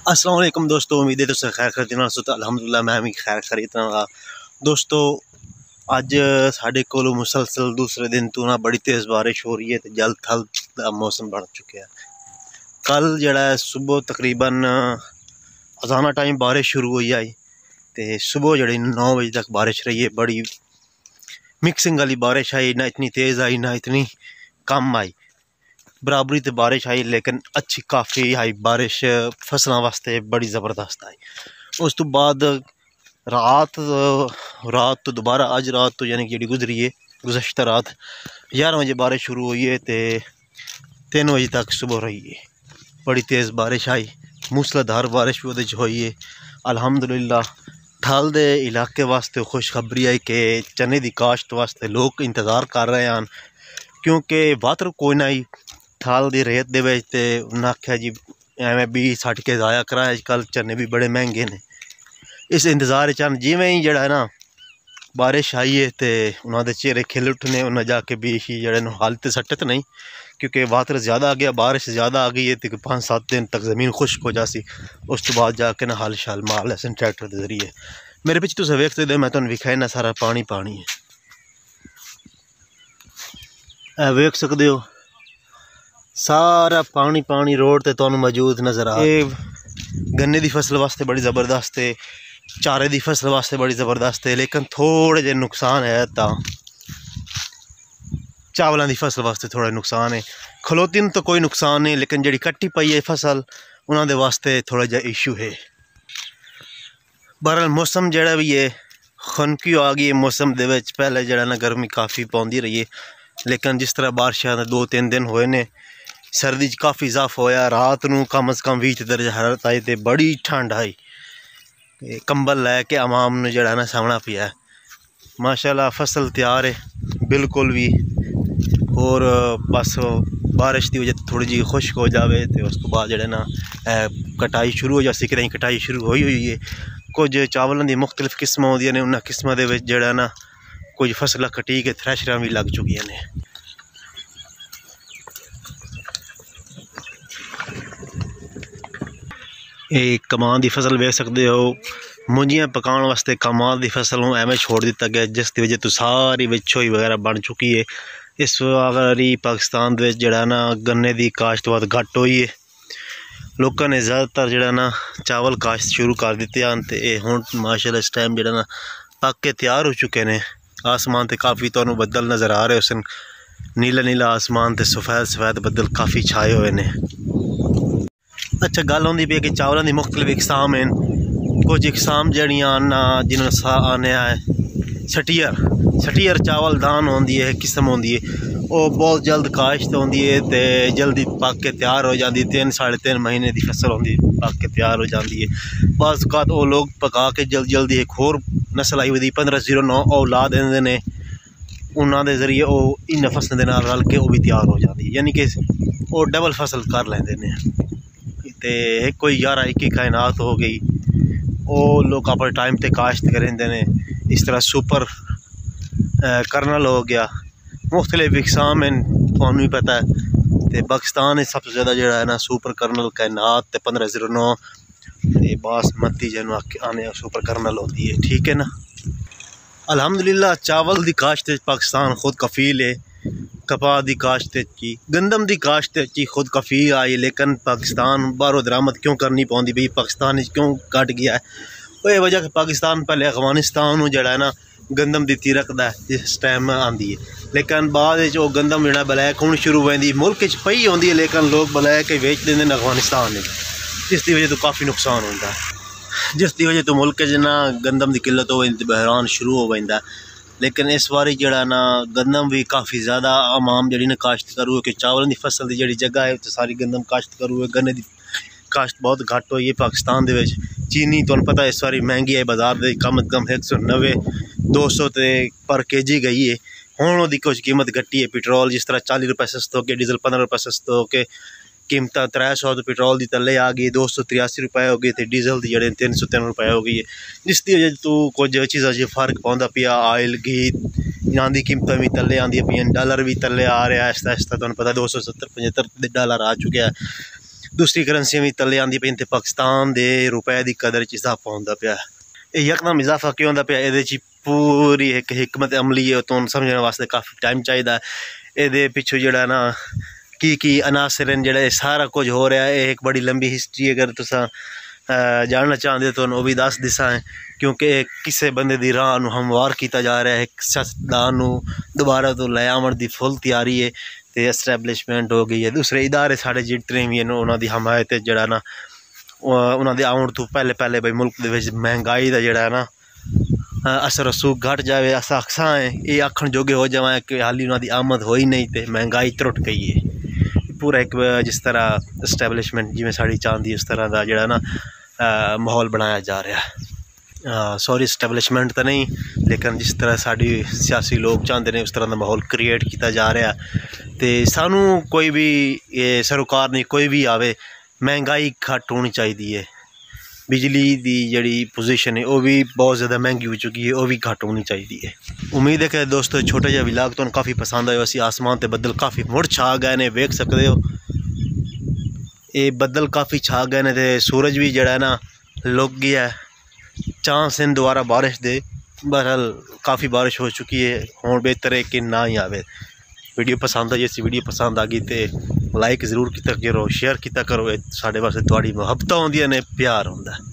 अस्सलाम वालेकुम दोस्तों, उम्मीद है तुम खैर खरीदना सो तो अल्हम्दुलिल्लाह मैं भी खैर खरीदना। दोस्तों अज साढ़े को मुसलसल दूसरे दिन तो ना बड़ी तेज़ बारिश हो रही है तो जल थल का मौसम बन चुका है। कल जड़ा सुबह तकरीबन अजाना टाइम बारिश शुरू हुई आई तो सुबह जड़ी 9 बजे तक बारिश रही है। बड़ी मिक्सिंग वाली बारिश आई, ना इतनी तेज़ आई ना इतनी कम आई, बराबरी तो बारिश आई लेकिन अच्छी काफ़ी आई बारिश, फसलों वास्ते बड़ी ज़बरदस्त आई। उस तो बाद रात तो दोबारा अज रात तो यानी कि जी गुजरी है गुज़श्ता रात 11 बजे बारिश शुरू हुई है तो 3 बजे तक सुबह रही है। बड़ी तेज़ बारिश आई, मूसलाधार बारिश भी वो हुई है। अल्हम्दुलिल्लाह ठल दे इलाके वास्ते खुशखबरी आई कि चने की काश्त वास्ते लोग इंतज़ार कर रहे हैं क्योंकि वातर कोई ना ही थाल दी रेत दे विच ते उन्हें आख्या जी एवें भी सट के ज़ाया करा, अजकल चने भी बड़े महंगे ने। इस इंतज़ार चन जिमें ही जड़ा ना बारिश आई है तो उन्होंने चेहरे खिल उठने, उन्हें जाके भी जड़े हाल तो सटत नहीं क्योंकि वातर ज़्यादा आ गया, बारिश ज़्यादा आ गई है तो 5-7 दिन तक ज़मीन खुश्क हो जासी। उस तो बाद जाके ना हल शल मार लैसन ट्रैक्टर के जरिए। मेरे पिछ तुम वेखते दे मैं तुम विखाई ना सारा पानी पानी है, वेख सकते हो सारा पानी पानी रोड ते तुहानू मौजूद नज़र आ। गन्ने की फसल वास्ते बड़ी ज़बरदस्त है, चारे की फसल वास्ते बड़ी ज़बरदस्त है, लेकिन थोड़े जे नुकसान है तो चावलों की फसल वास्ते थोड़ा नुकसान है। खलोती तो कोई नुकसान नहीं, लेकिन जी कट्टी पई है फसल उन्होंने वास्ते थोड़ा जा इशू है। बहरहाल मौसम जड़ा भी है खनकी आ गई है। मौसम दे विच पहले जड़ा ना गर्मी काफ़ी पौंदी रही है, लेकिन जिस तरह बारिशा 2-3 दिन होए ने सर्दी काफ़ी इजाफा होया। रात नू कम अज़ कम 20 दर्जा हरारत आई तो बड़ी ठंड आई, कंबल लैके आवाम नू जड़ा ना सामना पिया। माशाल्लाह फसल तैयार है बिल्कुल भी, और बस बारिश की वजह थोड़ी जी खुश्क हो जाए तो उस तो बाद जड़े ना कटाई शुरू हो जासी। कि कटाई शुरू हुई है। कुछ चावलों की मुख्तलिफ किस्म होंदियां ने, उन्होंने किस्मों के जड़ा ना कुछ फसल कटी के थ्रैशर भी लग चुकी ने। एक कमाल की फसल वेख सकते हो, मुंजियां पकाने वास्ते कमाल की फसल एवं छोड़ दिता गया, जिसकी वजह तो सारी विछोई वगैरह बन चुकी है। इस बारी पाकिस्तान जड़ा ना गन्ने की काश्त बहुत घट हुई है। लोगों ने ज़्यादातर जड़ा ना चावल काश्त शुरू कर दिते हैं तो हुण माशाल्लाह इस टाइम जड़ा ना पक के तैयार हो चुके हैं। आसमान तो काफ़ी तुहानू बदल नज़र आ रहे हो, नीला नीला आसमान तो सफ़ेद सफ़ेद बदल काफ़ी छाए हुए हैं। अच्छा गल होंदी पई कि चावलों की मुख्तलिफ इकसाम हैं। कुछ इकसाम जड़ियाँ जिन्होंने आने है छटियर चावल दान होंदी है, किस्म होंदी है, वो बहुत जल्द काश्त होंदी है तो जल्दी पक के तैयार हो जाती है। 3-3.5 महीने की फसल होंदी पक के तैयार हो जाती है। बस का वो लोग पका के जल्दी एक होर नस्ल आई हुई 1509 वो ला देंगे ने, उन्होंने जरिए वो इन फसलों के नाल रल के वो भी तैयार हो जाती है, यानी कि वो डबल फसल कर लेंगे ने। तो कोई 11-21 कायनात हो गई, वो लोग अपने टाइम पे काश्त करेंगे ने। इस तरह सुपर कर्नल हो गया, मुख्तलिफ इकसाम हैं थानू भी पता है। तो पाकिस्तान सबसे ज़्यादा जड़ा है ना सुपर कर्नल कायनात तो 1509 तो बासमती जैन आने सुपर कर्नल होती है, ठीक है ना। अल्हम्दुलिल्लाह चावल की काश्त पाकिस्तान खुद कफील है, कपाह की काश्त की, गंदम की काश्त की खुद कफील आई, लेकिन पाकिस्तान बाहरों दरामद क्यों करनी पौंदी भाई, पाकिस्तान क्यों घट गया है? वो वजह कि पाकिस्तान पहले अफगानिस्तान जड़ा है ना गंदम दी रखता है जिस टाइम आती है, लेकिन बाद वो गंदम जो ब्लैक होनी शुरू हो जाती, मुल्क पई होंदी है लेकिन लोग ब्लैक वेच देंगे अफगानिस्तान में, जिसकी वजह तो काफ़ी नुकसान होता है, जिसकी वजह तो मुल्क ना गंदम की किल्लत हो जाती, बहरान शुरू हो जाता है। लेकिन इस बारी जड़ा ना गंदम भी काफ़ी ज़्यादा आवाम जी ने काश्त करू है कि चावलों की फसल की जी जगह है तो सारी गंदम काश्त करू है। गन्ने की काश्त बहुत घट हुई है पाकिस्तान के। चीनी तुहानू पता इस बारी महंगी है, बाजार में कम अज कम 190-200 पर केजी गई है। हुण वो कुछ कीमत घटी है। पेट्रोल जिस तरह 40 रुपए सस्ता हो गया, डीजल 15 रुपए सस्ता हो के, कीमत 300 तो पेट्रोल की थले आ गई, 283 रुपए हो गए तो डीजल की जड़े 303 रुपए हो गई है, जिसकी वजह तो कुछ चीज़ा जो फर्क पाँदा पिया। आयल घी इन्हों की कीमत भी थले आँदी पियाँ, डॉलर भी थले आ रहा है आहिस्ता आहिस्ता, तुहानू पता $270-75 आ चुके हैं। दूसरी करंसियां भी तले आंदी पई ते पाकिस्तान दे रुपए की कदर च इजाफा होंदा पिया। यकदम इजाफा क्यों होंदा पिया, इहदे च पूरी एक हिकमत अमली है, तुहानूं समझने वास्ते काफ़ी टाइम चाहिए। इहदे पिछू जिहड़ा ना की अनासर न जिहड़े सारा कुछ हो रहा है, एक बड़ी लंबी हिस्ट्री अगर तुसां जानना चाहते तो वह भी दस दिसा है, क्योंकि किसी बंदे की राह नूं हमवार किया जा रहा है। एक सियासतदान नूं दोबारा तो लै आवन की फुल तैयारी है, तो एस्टैबलिशमेंट हो गई है। दूसरे इदारे साढ़े जितने भी हैं उन्होंने हमायत जड़ा ना उन्होंने आउण तो पहले पहले भाई मुल्क दे विच महंगाई का जड़ा ना असर रसूख घट जाए। अस अक्सा है ये आखण जोगे हो जाए कि हाली उन्होंने आमद हो ही नहीं, तो महंगाई त्रुट गई है। पूरा एक जिस तरह एस्टैबलिशमेंट जिमें साड़ी चाहती उस तरह का जड़ा ना माहौल बनाया जा रहा है। सॉरी एस्टैबलिशमेंट तो नहीं, लेकिन जिस तरह साड़ी सियासी लोग चाहते हैं उस तरह का माहौल क्रिएट किया जा रहा है। तो सानू कोई भी सरोकार नहीं कोई भी आवे, महंगाई घट होनी चाहिए। बिजली की जी पोजीशन है वह भी बहुत ज़्यादा महंगी हो चुकी है, वह भी घट होनी चाहिए। उम्मीद है कि दोस्तों छोटे जहा विलाग तो काफ़ी पसंद आए। असी आसमान ते बदल काफ़ी मुड़ छा गए ने, वेख सकते हो ये बदल काफ़ी छा गए ने, तो सूरज भी जड़ा ना लुक गया है। चांस इन दोबारा बारिश दे, बहरहाल काफ़ी बारिश हो चुकी है, हुण बेहतर है कि ना ही आवे। वीडियो पसंद आई, वीडियो पसंद आ गई तो लाइक जरूर किया करो, शेयर किया करो। साढ़े वास्ते तुहाड़ी मुहब्बतां होंदियां ने, प्यार होंदा है।